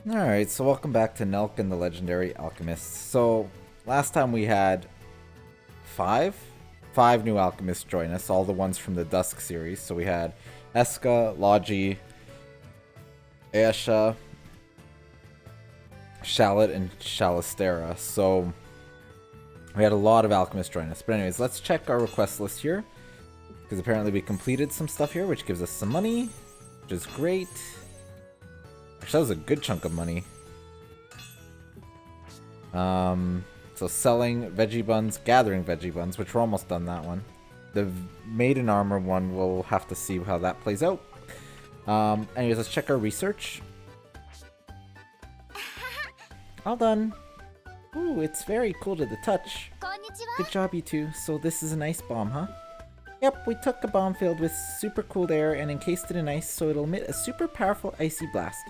Alright, so welcome back to Nelke and the Legendary Alchemists. So, last time we had five? Five new alchemists join us, all the ones from the Dusk series. So we had Eska, Logi, Aesha, Shallot, and Shalistera. So, we had a lot of alchemists join us. But anyways, let's check our request list here. Because apparently we completed some stuff here, which gives us some money, which is great. Actually, that was a good chunk of money. So selling veggie buns, gathering veggie buns, which we're almost done that one. The maiden armor one, we'll have to see how that plays out. Anyways, let's check our research. All done. Ooh, it's very cool to the touch. Good job, you two. So this is an ice bomb, huh? Yep, we took a bomb filled with super cooled air and encased it in ice so it'll emit a super powerful icy blast.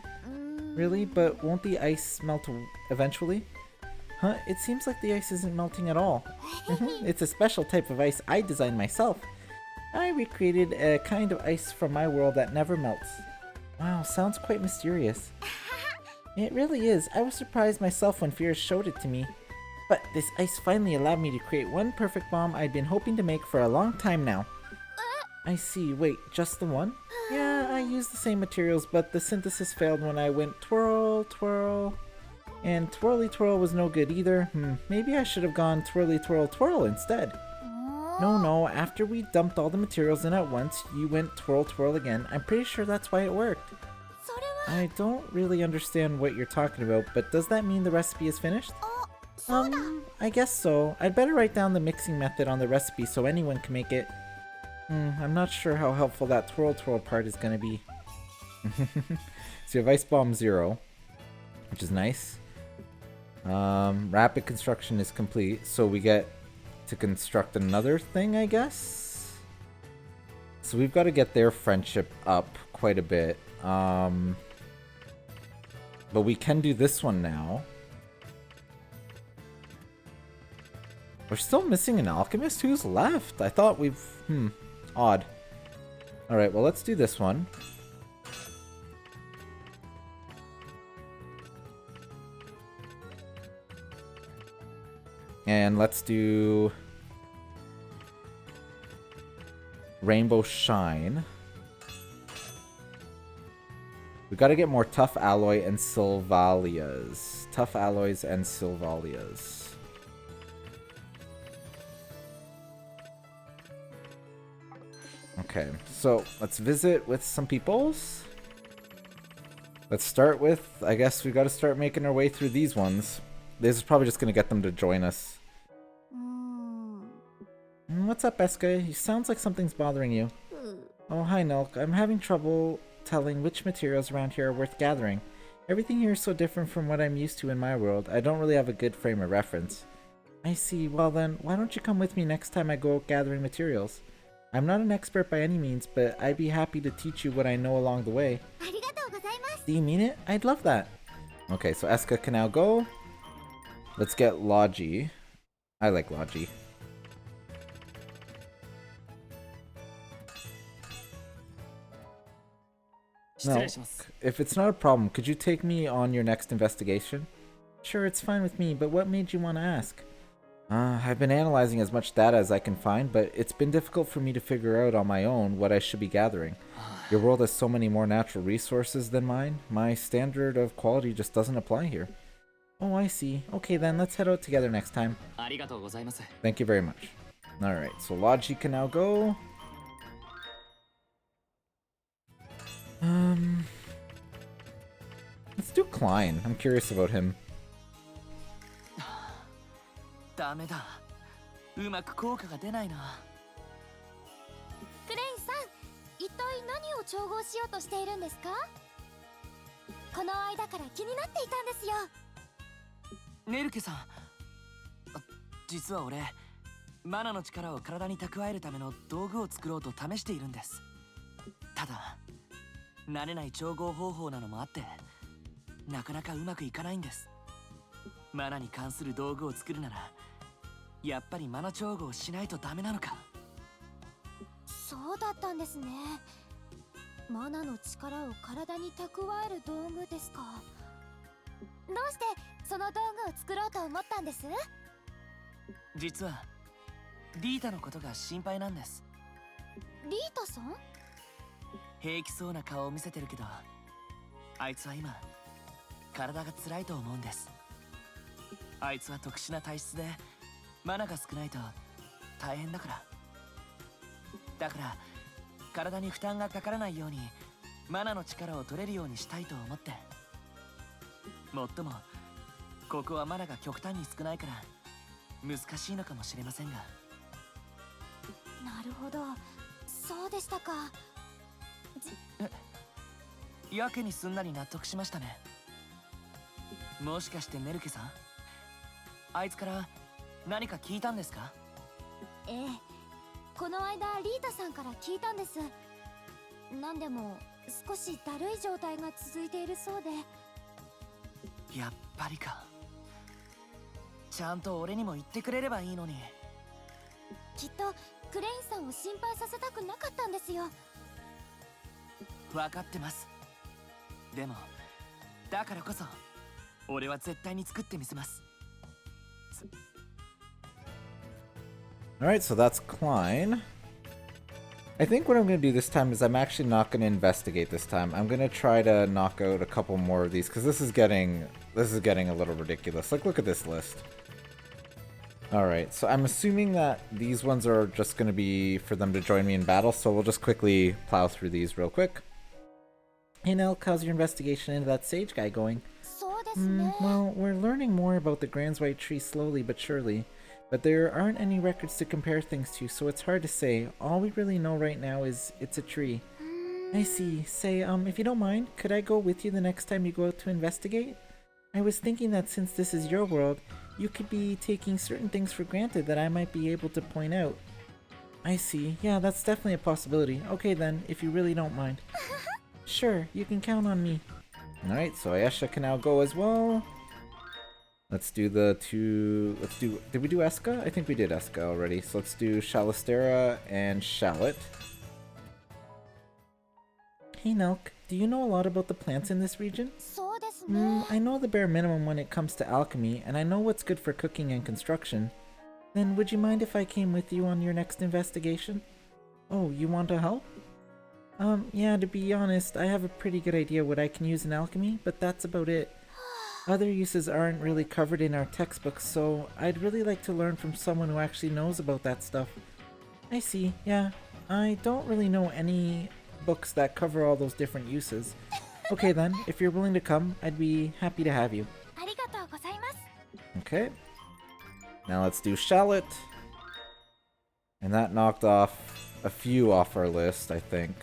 Really? But won't the ice melt eventually? Huh? It seems like the ice isn't melting at all. It's a special type of ice I designed myself. I recreated a kind of ice from my world that never melts. Wow, sounds quite mysterious. It really is. I was surprised myself when Fears showed it to me. But this ice finally allowed me to create one perfect bomb I'd been hoping to make for a long time now. I see. Wait, just the one? Yeah, I used the same materials, but the synthesis failed when I went twirl, twirl. And twirly twirl was no good either. Maybe I should have gone twirly twirl twirl instead. No, after we dumped all the materials in at once, you went twirl twirl again. I'm pretty sure that's why it worked. I don't really understand what you're talking about, but does that mean the recipe is finished? I guess so. I'd better write down the mixing method on the recipe so anyone can make it. I'm not sure how helpful that twirl twirl part is gonna be. So you have Ice Bomb 0, which is nice. Rapid construction is complete, so we get to construct another thing, I guess? So we've got to get their friendship up quite a bit. But we can do this one now. We're still missing an alchemist? Who's left? I thought we've... odd. Alright, well let's do this one. And let's do... Rainbow Shine. We gotta get more Tough Alloy and Sylvalias. Tough Alloys and Sylvalias. Okay, so let's visit with some peoples. Let's start with, I guess we gotta start making our way through these ones. This is probably just gonna get them to join us. What's up, Eska? You sounds like something's bothering you. Oh, hi, Nelke. I'm having trouble telling which materials around here are worth gathering. Everything here is so different from what I'm used to in my world. I don't really have a good frame of reference. I see. Well then, why don't you come with me next time I go gathering materials? I'm not an expert by any means, but I'd be happy to teach you what I know along the way. Do you mean it? I'd love that. Okay, so Eska can now go. Let's get Logi. I like Logi. No, if it's not a problem, could you take me on your next investigation? Sure, it's fine with me, but what made you want to ask? I've been analyzing as much data as I can find, but it's been difficult for me to figure out on my own what I should be gathering. Your world has so many more natural resources than mine. My standard of quality just doesn't apply here. Oh, I see. Okay then, let's head out together next time. Thank you very much. Alright, so Logi can now go. Let's do Klein. I'm curious about him. ダメだ。うまく効果が出ないな。クレインさん、一体何を調合しようとしているんですか？この間から気になっていたんですよ。ネルケさん、実は俺、マナの力を体に蓄えるための道具を作ろうと試しているんです。ただ、慣れない調合方法なのもあって、なかなかうまくいかないんです。マナに関する道具を作るなら、やっぱりマナ調合しないとダメなのか。そうだったんですね。マナの力を体に蓄える道具ですか。どうしてその道具を作ろうと思ったんです？実はリータのことが心配なんです。リータさん？平気そうな顔を見せてるけど、あいつは今体が辛いと思うんです。あいつは特殊な体質でマナが少ないと大変だから。だから体に負担がかからないようにマナの力を取れるようにしたいと思って。もっともここはマナが極端に少ないから難しいのかもしれませんが。なるほど、そうでしたか。やけにすんなり納得しましたね。もしかしてネルケさん、あいつから何か聞いたんですか？ええ、この間リータさんから聞いたんです。なんでも少しだるい状態が続いているそうで。やっぱりか。ちゃんと俺にも言ってくれればいいのに。きっとクレインさんを心配させたくなかったんですよ。分かってます。でもだからこそ俺は絶対に作ってみせます。Alright, so that's Klein. I think what I'm going to do this time is I'm actually not going to investigate this time. I'm going to try to knock out a couple more of these because this is getting a little ridiculous. Like, look at this list. Alright, so I'm assuming that these ones are just going to be for them to join me in battle, so we'll just quickly plow through these real quick. Hey Nelke, how's your investigation into that sage guy going? Well, we're learning more about the Grand's White Tree slowly but surely, but there aren't any records to compare things to, so it's hard to say. All we really know right now is it's a tree. I see. Say, if you don't mind, could I go with you the next time you go out to investigate? I was thinking that since this is your world, you could be taking certain things for granted that I might be able to point out. I see. Yeah, that's definitely a possibility. Okay then, if you really don't mind. Sure, you can count on me. Alright, so Ayesha can now go as well. Let's do the two... Did we do Eska? I think we did Eska already. So let's do Shalistera and Shallot. Hey Nelke, do you know a lot about the plants in this region? I know the bare minimum when it comes to alchemy, and I know what's good for cooking and construction. Then would you mind if I came with you on your next investigation? Oh, you want to help? Yeah, to be honest, I have a pretty good idea what I can use in alchemy, but that's about it. Other uses aren't really covered in our textbooks, so I'd really like to learn from someone who actually knows about that stuff. I see, yeah. I don't really know any books that cover all those different uses. Okay then, if you're willing to come, I'd be happy to have you. Okay. Now let's do Shallot. And that knocked off a few off our list, I think.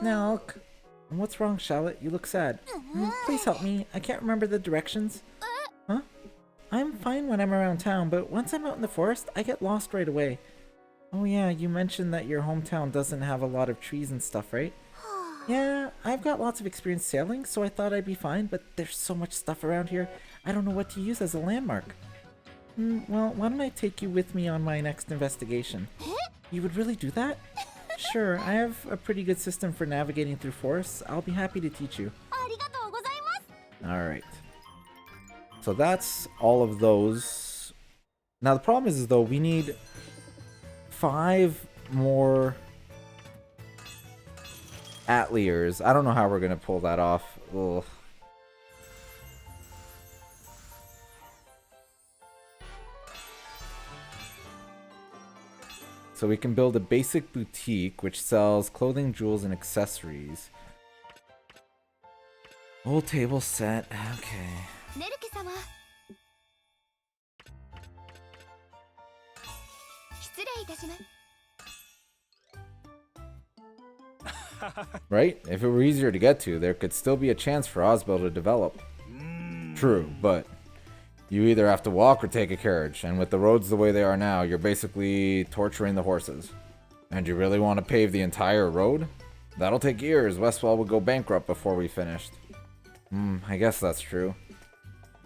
Nelke. What's wrong, Shallot? You look sad. Please help me. I can't remember the directions. Huh? I'm fine when I'm around town, but once I'm out in the forest, I get lost right away. Oh yeah, you mentioned that your hometown doesn't have a lot of trees and stuff, right? Yeah, I've got lots of experience sailing, so I thought I'd be fine, but there's so much stuff around here, I don't know what to use as a landmark. Well, why don't I take you with me on my next investigation? You would really do that? Sure, I have a pretty good system for navigating through forests. I'll be happy to teach you. Alright. So that's all of those. Now the problem is though, we need 5 more Ateliers. I don't know how we're gonna pull that off. Ugh. So we can build a basic boutique which sells clothing, jewels, and accessories. Old table set. Okay. Right? If it were easier to get to, there could still be a chance for Osbel to develop. True, but you either have to walk or take a carriage, and with the roads the way they are now, you're basically torturing the horses. And you really want to pave the entire road? That'll take years. Westwall would go bankrupt before we finished. I guess that's true.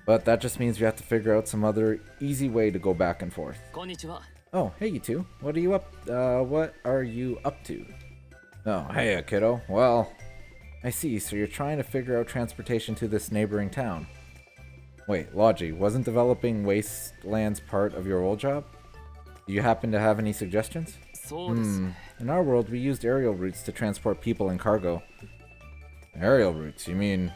But that just means we have to figure out some other easy way to go back and forth. Oh, hey you two. What are you up to? Oh, hey kiddo. Well, I see, so you're trying to figure out transportation to this neighboring town. Wait, Logi, wasn't developing wastelands part of your old job? Do you happen to have any suggestions? In our world, we used aerial routes to transport people and cargo. Aerial routes? You mean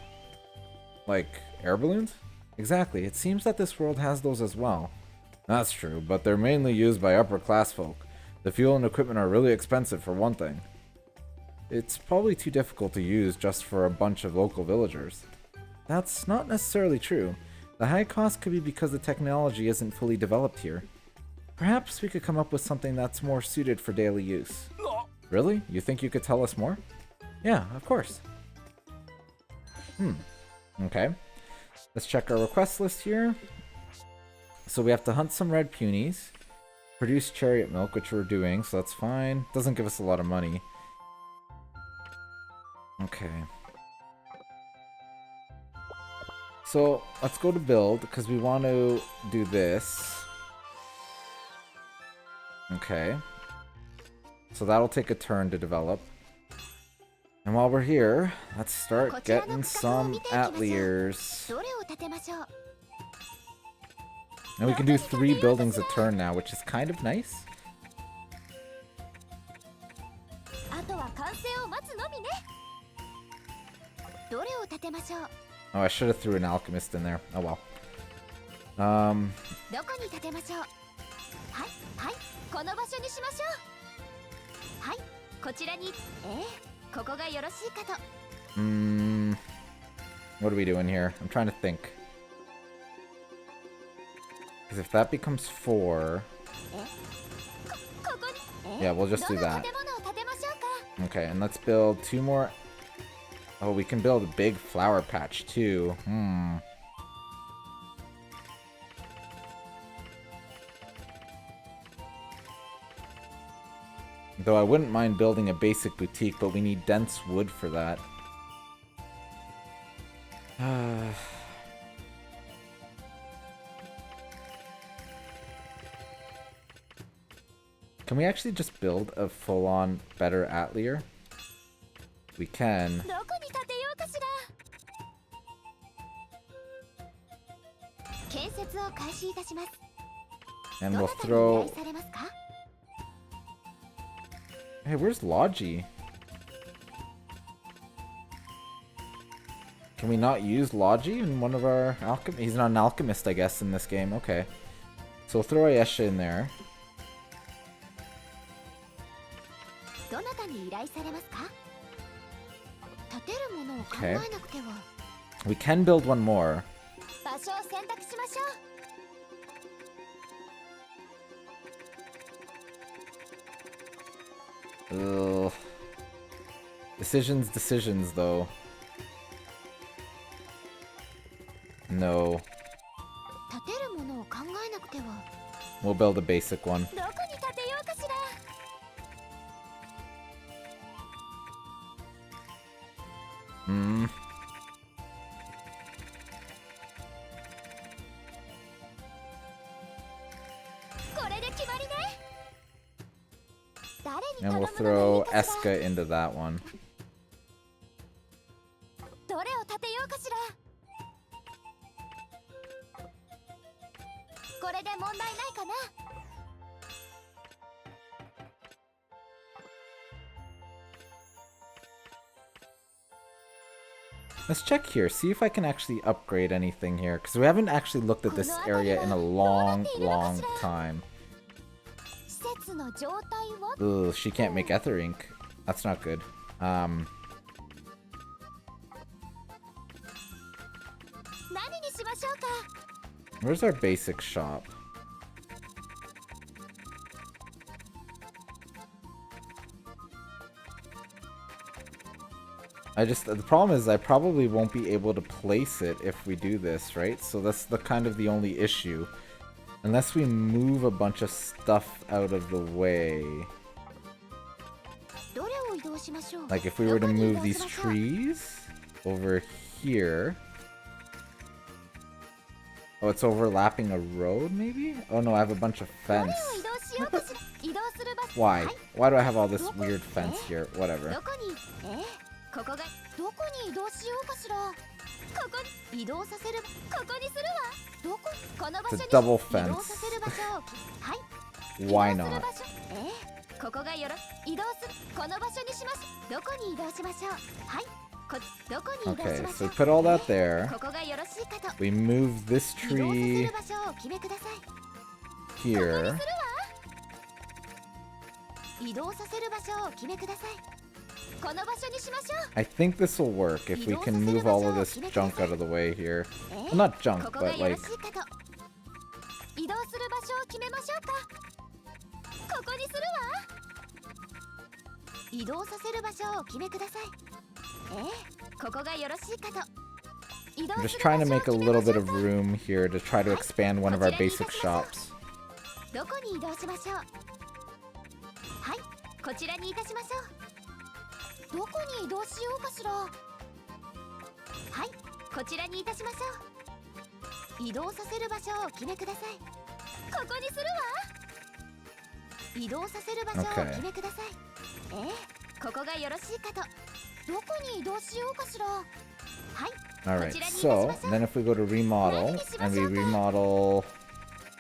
like air balloons? Exactly, it seems that this world has those as well. That's true, but they're mainly used by upper class folk. The fuel and equipment are really expensive for one thing. It's probably too difficult to use just for a bunch of local villagers. That's not necessarily true. The high cost could be because the technology isn't fully developed here. Perhaps we could come up with something that's more suited for daily use. Really? You think you could tell us more? Yeah, of course. Okay. Let's check our request list here. So we have to hunt some red punies, produce chariot milk, which we're doing, so that's fine. Doesn't give us a lot of money. Okay. So let's go to build, because we want to do this. Okay. So that'll take a turn to develop. And while we're here, let's start getting some Ateliers. And we can do 3 buildings a turn now, which is kind of nice. Oh, I should have threw an alchemist in there. Oh well. What are we doing here? I'm trying to think. Because if that becomes 4... Yeah, we'll just do that. Okay, and let's build 2 more... Oh, we can build a big flower patch too. Though I wouldn't mind building a basic boutique, but we need dense wood for that. Can we actually just build a full-on better Atelier? We can. And we'll throw... Hey, where's Logi? Can we not use Logi in one of our alchemists? He's not an alchemist, I guess, in this game. Okay. So we'll throw Ayesha in there. Okay. We can build one more. Ugh. Decisions, though. No. We'll build a basic one. And we'll throw Eska into that one. Let's check here, see if I can actually upgrade anything here, because we haven't actually looked at this area in a long time. Ugh, she can't make ether ink. That's not good. Where's our basic shop? The problem is I probably won't be able to place it if we do this, right? So that's kind of the only issue. Unless we move a bunch of stuff out of the way. Like if we were to move these trees over here. Oh, it's overlapping a road, maybe? Oh no, I have a bunch of fence. Why? Why do I have all this weird fence here? Whatever. どこに移動しようかしら。ここに移動させる。ここにするわ。どここの場所に It's a double 移 fence. 動させる場所をはい。 Why 移動する not? 場所ここがよろ移動する。この場所にします。どこに移動しましょう。はい。どこに移動し Okay, まし so ょ we う。 put all that there. ここがよろしいかと。 We move this 移動させ tree る場所をお決めください。 here. 移動させる場所をお決めください。この場所にしましょう。 I think this will work if we can move all of this junk out of the way here. Well, not junk, ここが but よろ like しいかと。移動する場所を決めましょうか。ここにするわ。移動させる場所をお決めください。ここがよろしいかと。 移動 I'm す just る場 trying to 所を make a 決め little まし bit ょう of か。 room here to try to expand one of our basic shops. どこに移動しましょう。はい、こちらにいたしましょう。どこに移動しようかしら。はい、こちらにいたしましょう。移動させる場所をお決めください。ここにするわ。移動させる場所をお決めください。ここがよろしいかと。どこに移動しようかしら。はい。 Alright, so then if we go to remodel and we remodel.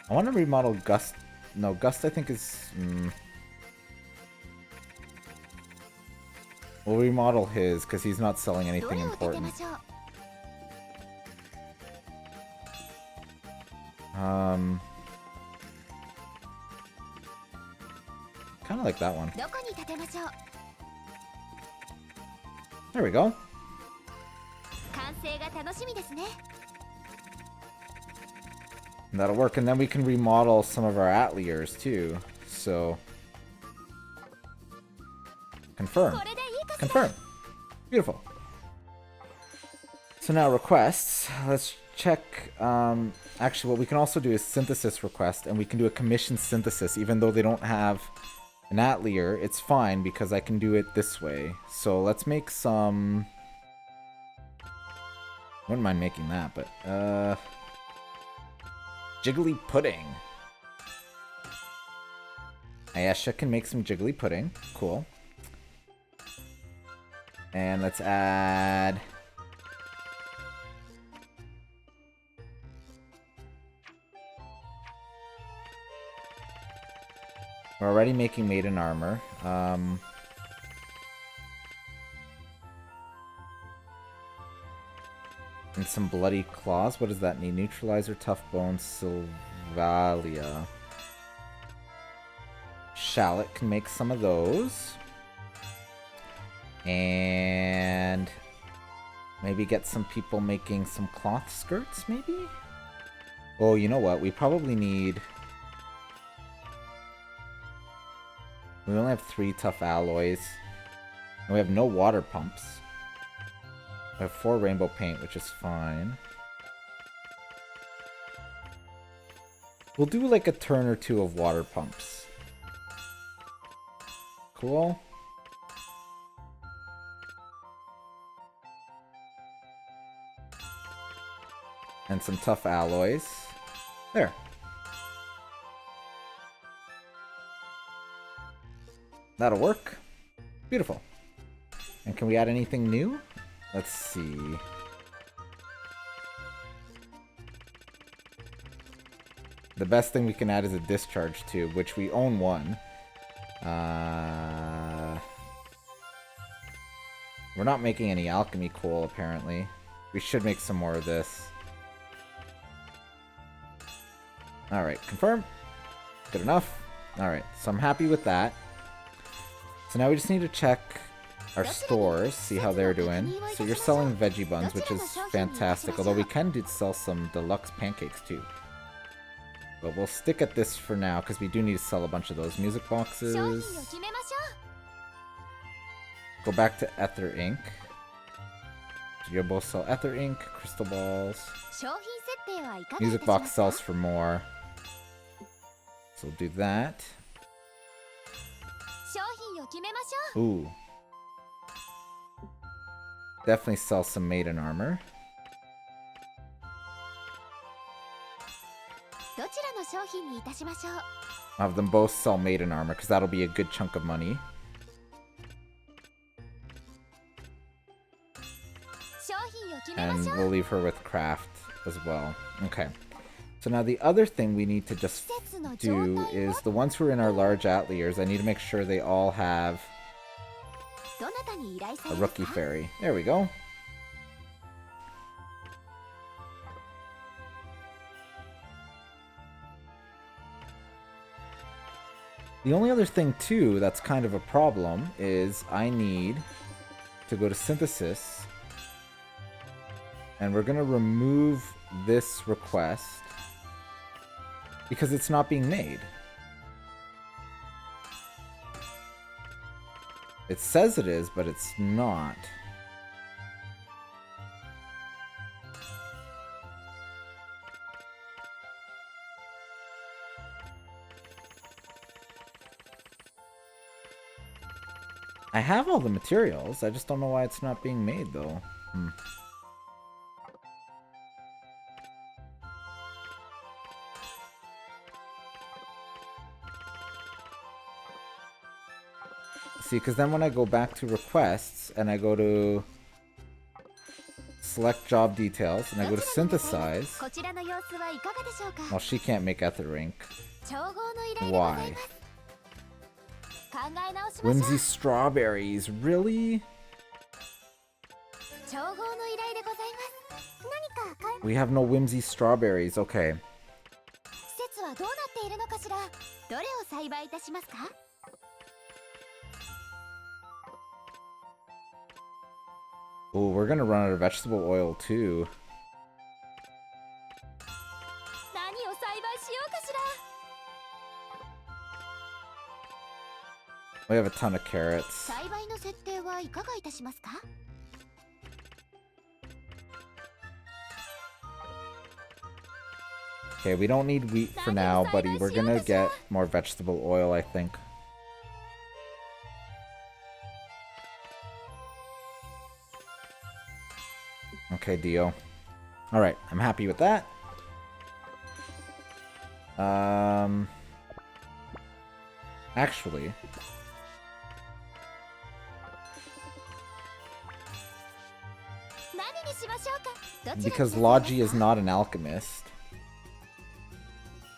I want to remodel Gust. No, Gust I think is. We'll remodel his because he's not selling anything important. Kind of like that one. どこに建てましょう。 There we go. 完成が楽しみですね。 That'll work, and then we can remodel some of our Ateliers too. So confirm. これでいいかしら。 Confirm. Beautiful. So now requests. Let's check. Actually, what we can also do is synthesis request, and we can do a commission synthesis, even though they don't have an Atelier. It's fine because I can do it this way. So let's make some. Wouldn't mind making that, but jiggly pudding. Ayesha can make some jiggly pudding. Cool. And let's add. We're already making maiden armor. And some bloody claws. What does that need? Neutralizer, tough bones, Sylvalia. Shallot can make some of those. And maybe get some people making some cloth skirts, maybe? Oh, you know what? We probably need... We only have 3 tough alloys. And we have no water pumps. We have 4 rainbow paint, which is fine. We'll do like a turn or 2 of water pumps. Cool. And some tough alloys. There. That'll work. Beautiful. And can we add anything new? Let's see. The best thing we can add is a discharge tube, which we own one. We're not making any alchemy coal, apparently. We should make some more of this. Alright, confirm. Good enough. Alright, so I'm happy with that. So now we just need to check our stores, see how they're doing. So you're selling veggie buns, which is fantastic, although we can sell some deluxe pancakes too. But we'll stick at this for now, because we do need to sell a bunch of those music boxes. Go back to Ether Ink. You'll both sell Ether Ink, crystal balls. Music box sells for more. So we'll do that. Ooh. Definitely sell some maiden armor. Have them both sell maiden armor, because that'll be a good chunk of money. And we'll leave her with craft as well. Okay. So now the other thing we need to just do is the ones who are in our large Ateliers, I need to make sure they all have a rookie fairy. There we go. The only other thing, too, that's kind of a problem is I need to go to Synthesis, and we're going to remove this request because it's not being made. It says it is, but it's not. I have all the materials, I just don't know why it's not being made, though. See, because then when I go back to requests, and I go to select job details, and I go to synthesize, well, she can't make ether ink. Why? Whimsy strawberries, really? We have no whimsy strawberries, okay. Oh, we're gonna run out of vegetable oil too. We have a ton of carrots. Okay, we don't need wheat for now, buddy. We're gonna get more vegetable oil, I think. Okay, Dio. Alright, I'm happy with that. Actually... because Logi is not an alchemist.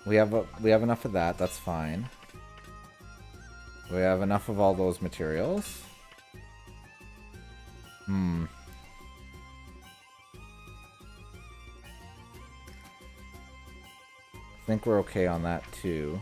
We have enough of that, that's fine. We have enough of all those materials. I think we're okay on that too.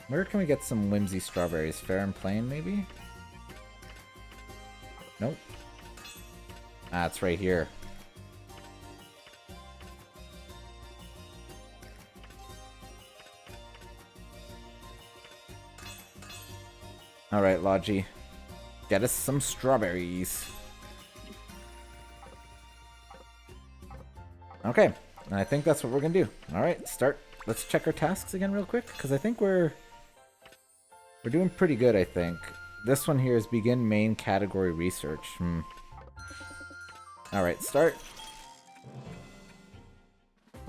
Where can we get some whimsy strawberries? Fair and Plain, maybe? Nope. Ah, it's right here. Alright, Logi. Get us some strawberries. Okay, and I think that's what we're gonna do. Alright, start. Let's check our tasks again real quick, because I think we're doing pretty good, I think. This one here is begin main category research. Alright, start.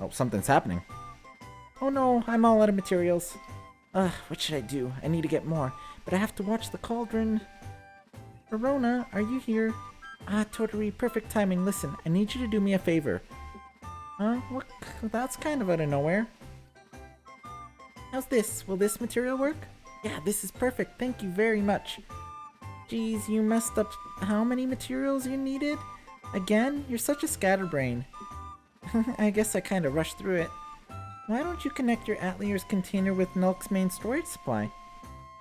Oh, something's happening. Oh no, I'm all out of materials. What should I do? I need to get more, but I have to watch the cauldron. Verona, are you here? Ah, Toturi, perfect timing. Listen, I need you to do me a favor. What? That's kind of out of nowhere. How's this? Will this material work? Yeah, this is perfect. Thank you very much. Geez, you messed up how many materials you needed? Again? You're such a scatterbrain. I guess I kind of rushed through it. Why don't you connect your Atlier's container with Nelke's main storage supply?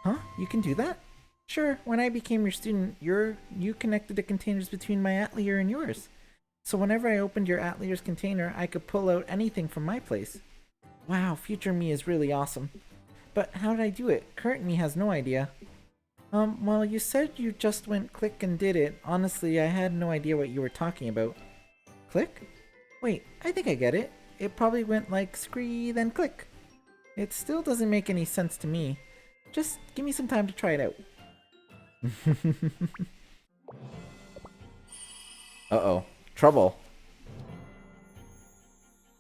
Huh? You can do that? Sure, when I became your student, you connected the containers between my Atelier and yours. So whenever I opened your Atlier's container, I could pull out anything from my place. Wow, future me is really awesome. But how did I do it? Current me has no idea. Well, you said you just went click and did it. Honestly, I had no idea what you were talking about. Click? Wait, I think I get it. It probably went like scree, then click. It still doesn't make any sense to me. Just give me some time to try it out. Uh-oh. Trouble.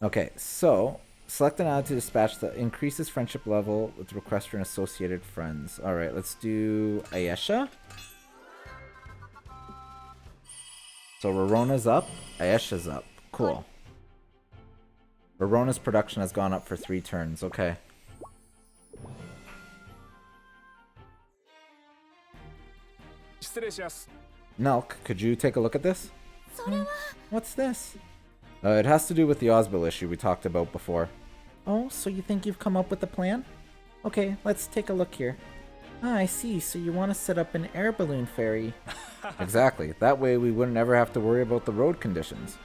Okay, so select an ad to dispatch that increases friendship level with requester and associated friends. Alright, let's do Ayesha. So Rarona's up, Ayesha's up. Cool. Rarona's production has gone up for 3 turns. Okay. Nelke, could you take a look at this? What's this? It has to do with the Osbil issue we talked about before. Oh, so you think you've come up with a plan? Okay, let's take a look here. Ah, I see. So you want to set up an air balloon ferry. Exactly. That way we wouldn't ever have to worry about the road conditions.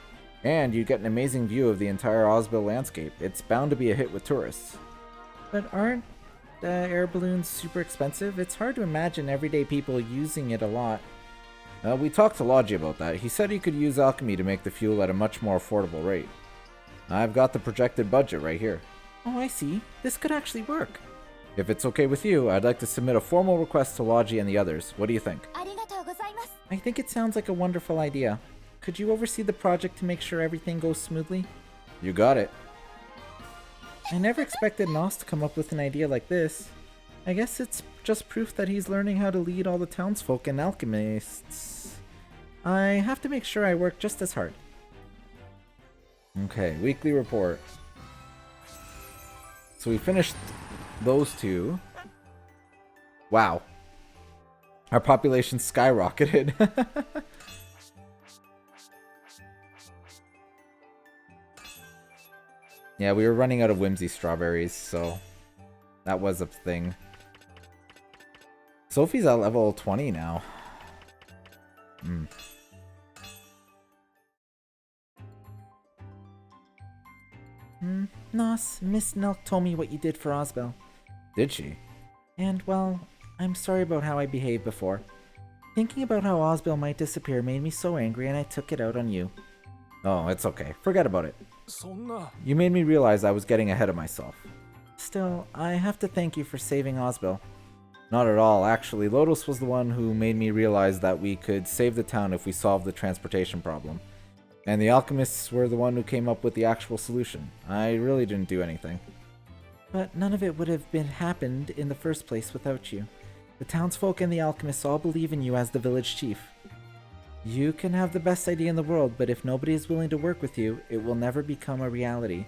And you'd get an amazing view of the entire Osbil landscape. It's bound to be a hit with tourists. But aren't air balloons super expensive? It's hard to imagine everyday people using it a lot. We talked to Logi about that. He said he could use alchemy to make the fuel at a much more affordable rate. I've got the projected budget right here. Oh, I see. This could actually work. If it's okay with you, I'd like to submit a formal request to Logi and the others. What do you think? I think it sounds like a wonderful idea. Could you oversee the project to make sure everything goes smoothly? You got it. I never expected Nos to come up with an idea like this. I guess it's just proof that he's learning how to lead all the townsfolk and alchemists. I have to make sure I work just as hard. Okay, weekly report. So we finished those 2. Wow. Our population skyrocketed. Yeah, we were running out of whimsy strawberries, so that was a thing. Sophie's at level 20 now. Nos, Miss Nelke told me what you did for Osbel. Did she? And, well, I'm sorry about how I behaved before. Thinking about how Osbel might disappear made me so angry and I took it out on you. Oh, it's okay. Forget about it. You made me realize I was getting ahead of myself. Still, I have to thank you for saving Osbel. Not at all, actually. Lotus was the one who made me realize that we could save the town if we solved the transportation problem. And the Alchemists were the one who came up with the actual solution. I really didn't do anything. But none of it would have happened in the first place without you. The townsfolk and the Alchemists all believe in you as the village chief. You can have the best idea in the world, but if nobody is willing to work with you, it will never become a reality.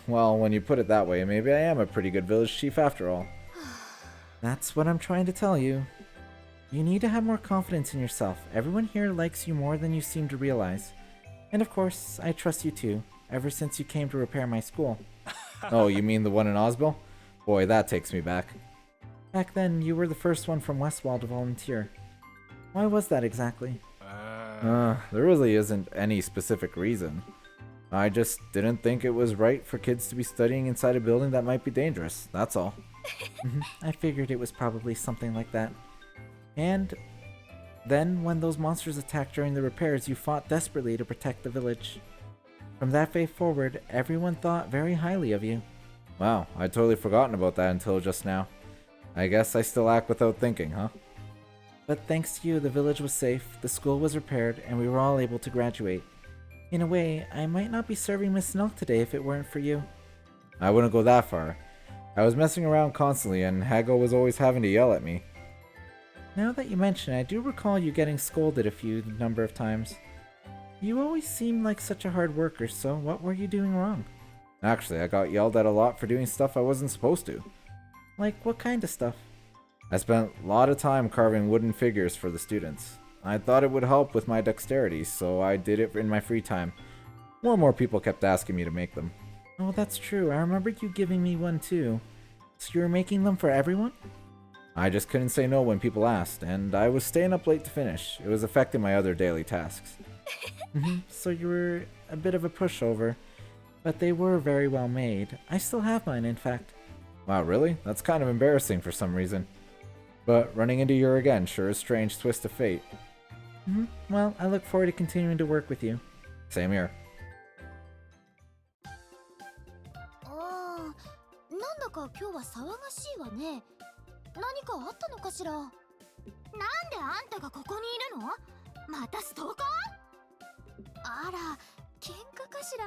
Well, when you put it that way, maybe I am a pretty good village chief after all. That's what I'm trying to tell you. You need to have more confidence in yourself. Everyone here likes you more than you seem to realize. And of course, I trust you too, ever since you came to repair my school. Oh, you mean the one in Osbel? Boy, that takes me back. Back then, you were the first one from Westwall to volunteer. Why was that exactly? There really isn't any specific reason. I just didn't think it was right for kids to be studying inside a building that might be dangerous, that's all. I figured it was probably something like that. And then, when those monsters attacked during the repairs, you fought desperately to protect the village. From that day forward, everyone thought very highly of you. Wow, I'd totally forgotten about that until just now. I guess I still act without thinking, huh? But thanks to you, the village was safe, the school was repaired, and we were all able to graduate. In a way, I might not be serving Miss Nelke today if it weren't for you. I wouldn't go that far. I was messing around constantly, and Hago was always having to yell at me. Now that you mention it, I do recall you getting scolded a number of times. You always seemed like such a hard worker, so what were you doing wrong? Actually, I got yelled at a lot for doing stuff I wasn't supposed to. Like what kind of stuff? I spent a lot of time carving wooden figures for the students. I thought it would help with my dexterity, so I did it in my free time. More and more people kept asking me to make them. Oh, that's true. I remember you giving me one too. So you were making them for everyone? I just couldn't say no when people asked, and I was staying up late to finish. It was affecting my other daily tasks. So you were a bit of a pushover, but they were very well made. I still have mine, in fact. Wow, really? That's kind of embarrassing for some reason. But running into you again sure is a strange twist of fate. Well, I look forward to continuing to work with you. Same here. なんだか今日は騒がしいわね。何かあったのかしら。なんであんたがここにいるの？またストーカー？あら、喧嘩かしら。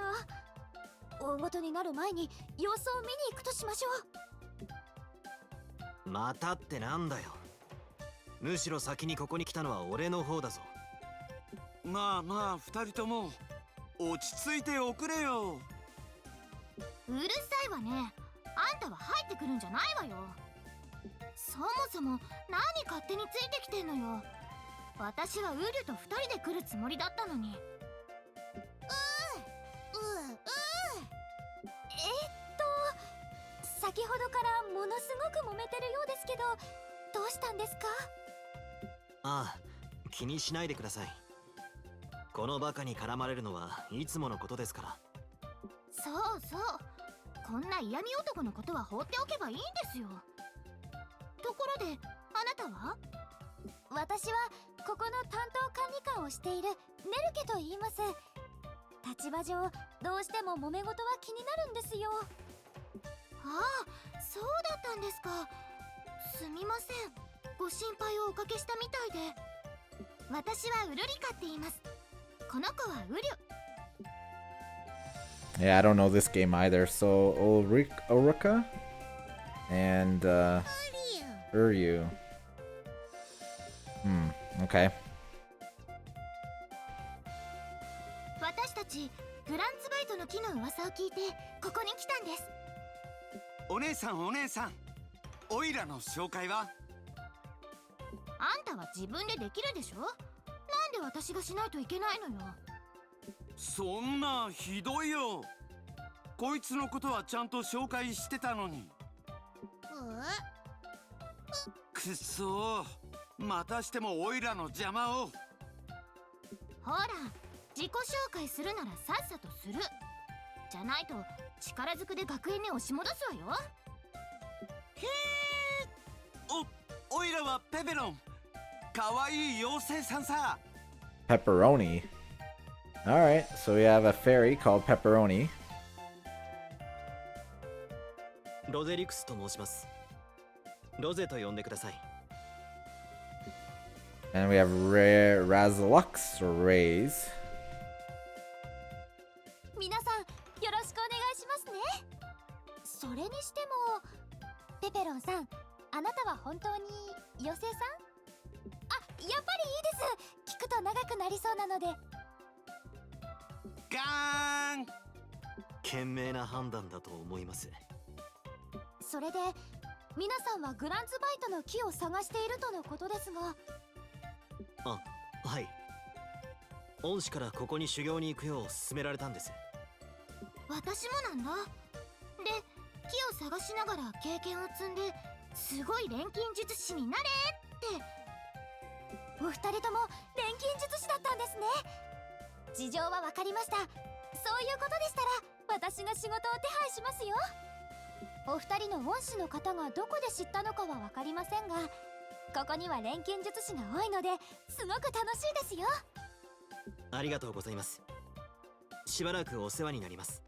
大ごとになる前に様子を見に行くとしましょう。またってなんだよ。むしろ先にここに来たのは俺の方だぞ。まあまあ、二人とも落ち着いておくれよ。うるさいわね。あんたは入ってくるんじゃないわよ。そもそも何勝手についてきてんのよ。私はウリュと二人で来るつもりだったのに。先ほどからものすごく揉めてるようですけど、どうしたんですか？ああ、気にしないでください。このバカに絡まれるのはいつものことですから。そうそう、こんな嫌味男のことは放っておけばいいんですよ。ところで、あなたは？私はここの担当管理官をしているネルケと言います。立場上どうしても揉め事は気になるんですよ。ああ、そうだったんですか。すみません、ご心配をおかけしたみたいで。私はウルリカって言います。この子はウリュ。Yeah, I don't know this game either. So Ulrika and Uryu. Okay. 私たちグランツバイトの木の噂を聞いてここに来たんです。お姉さんお姉さん、オイラの紹介は？あんたは自分でできるでしょ。なんで私がしないといけないのよ。そんなひどいよ。こいつのことはちゃんと紹介してたのに。くっそー、またしてもオイラの邪魔を。ほら、自己紹介するならさっさとする。じゃないと力ずくで学園に押し戻すわよ。へー、オイラはペペロン。かわいい妖精さんさ。Pepperoni. Alright, so we have a fairy called Pepperoni. ロゼリクスと申します。ロゼと呼んでください。And we have Razalux or Rays. 皆さんよろしくお願いしますね。それにしてもペペロンさん、あなたは本当に妖精さん？あ、やっぱりいいです。聞くと長くなりそうなので。ガーン。賢明な判断だと思います。それで皆さんはグランツバイトの木を探しているとのことですが。あ、はい。恩師からここに修行に行くよう勧められたんです。私もなんだ。で、木を探しながら経験を積んですごい錬金術師になれって。お二人とも錬金術師だったんですね。事情は分かりました。そういうことでしたら私が仕事を手配しますよ。お二人の恩師の方がどこで知ったのかは分かりませんが、ここには錬金術師が多いのですごく楽しいですよ。ありがとうございます。しばらくお世話になります。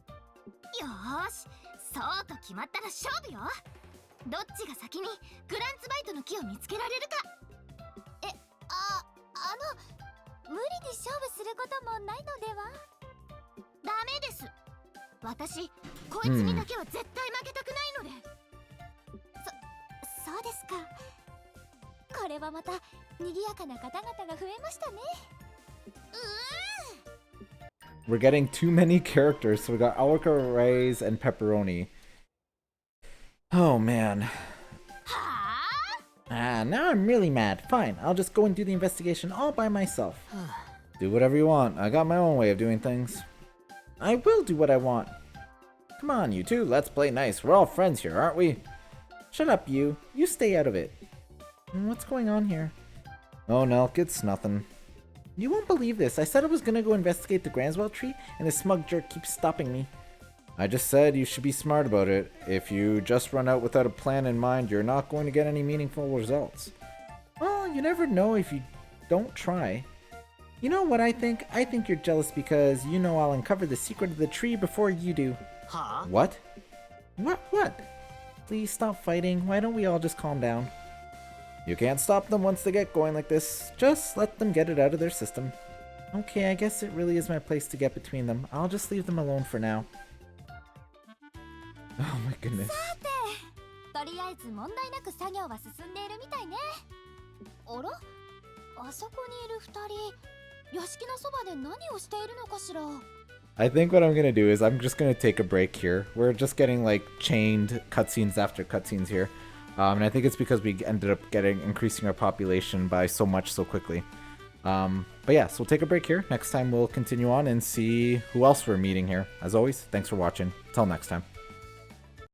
よーし、そうと決まったら勝負よ。どっちが先にグランツバイトの木を見つけられるか。無理に勝負することもないのでは？ダメです。私、こいつにだけは絶対負けたくないので。そうですか。これはまた賑やかな方々が増えましたね。We're getting too many characters, so we got Alka, Rays, and Pepperoni. Oh man. Now I'm really mad. Fine, I'll just go and do the investigation all by myself. Do whatever you want. I got my own way of doing things. I will do what I want. Come on, you two, let's play nice. We're all friends here, aren't we? Shut up, you. You stay out of it. What's going on here? Oh, Nelke, it's nothing. You won't believe this. I said I was gonna go investigate the Granswell tree, and this smug jerk keeps stopping me. I just said you should be smart about it. If you just run out without a plan in mind, you're not going to get any meaningful results. Well, you never know if you don't try. You know what I think? I think you're jealous because you know I'll uncover the secret of the tree before you do. Huh? What? What? Please stop fighting. Why don't we all just calm down? You can't stop them once they get going like this. Just let them get it out of their system. Okay, I guess it really is my place to get between them. I'll just leave them alone for now. Oh my goodness. とりあえず問題なく作業は進んでいるみたいね。あら、あそこにいる二人、屋敷のそばで何をしているのかしら。I think what I'm gonna do is I'm just gonna take a break here. We're just getting like chained cutscenes after cutscenes here. And I think it's because we ended up increasing our population by so much so quickly. But yeah, so we'll take a break here. Next time we'll continue on and see who else we're meeting here. As always, thanks for watching. Till next time.